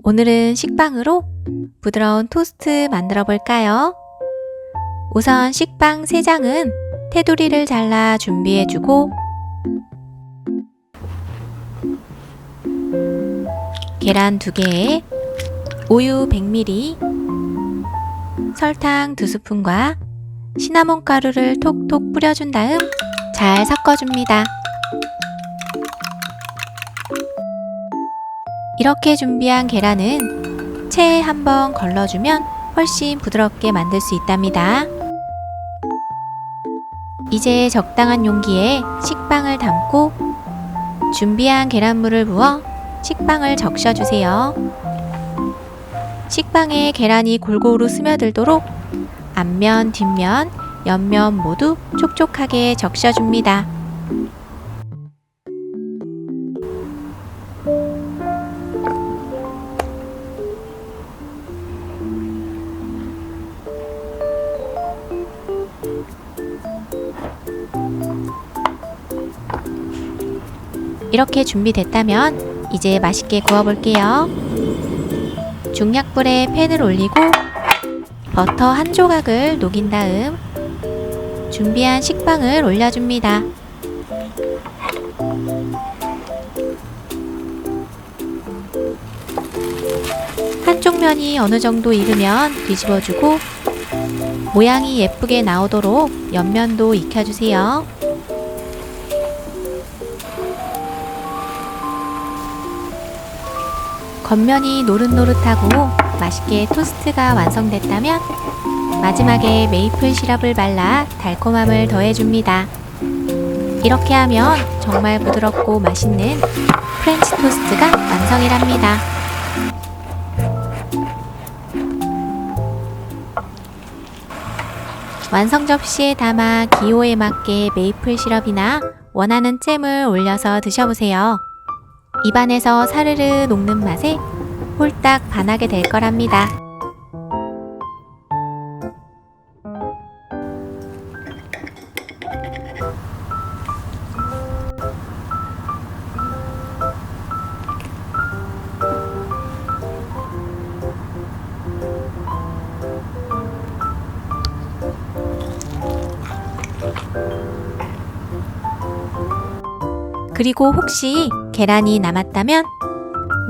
오늘은 식빵으로 부드러운 토스트 만들어 볼까요? 우선 식빵 3장은 테두리를 잘라 준비해주고 계란 2개에 우유 100ml, 설탕 2스푼과 시나몬 가루를 톡톡 뿌려준 다음 잘 섞어줍니다. 이렇게 준비한 계란은 체에 한번 걸러주면 훨씬 부드럽게 만들 수 있답니다. 이제 적당한 용기에 식빵을 담고 준비한 계란물을 부어 식빵을 적셔주세요. 식빵에 계란이 골고루 스며들도록 앞면, 뒷면, 옆면 모두 촉촉하게 적셔줍니다. 이렇게 준비됐다면 이제 맛있게 구워볼게요. 중약불에 팬을 올리고 버터 1조각을 녹인 다음 준비한 식빵을 올려줍니다. 한쪽 면이 어느 정도 익으면 뒤집어주고 모양이 예쁘게 나오도록 옆면도 익혀주세요. 겉면이 노릇노릇하고 맛있게 토스트가 완성됐다면 마지막에 메이플 시럽을 발라 달콤함을 더해줍니다. 이렇게 하면 정말 부드럽고 맛있는 프렌치 토스트가 완성이랍니다. 완성 접시에 담아 기호에 맞게 메이플 시럽이나 원하는 잼을 올려서 드셔보세요. 입안에서 사르르 녹는 맛에 홀딱 반하게 될 거랍니다. 그리고 혹시 계란이 남았다면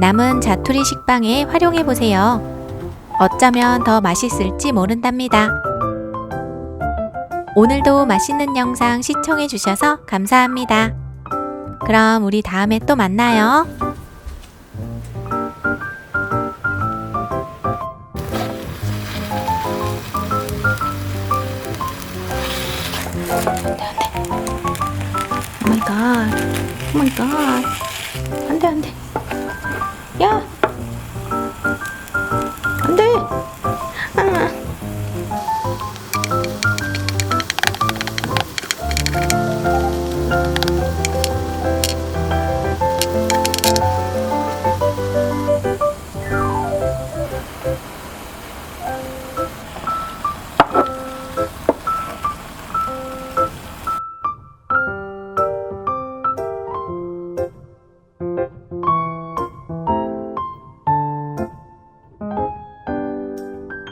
남은 자투리 식빵에 활용해보세요. 어쩌면 더 맛있을지 모른답니다. 오늘도 맛있는 영상 시청해주셔서 감사합니다. 그럼 우리 다음에 또 만나요. 오 마이 갓. 오 마이 갓. 안 돼, 안 돼.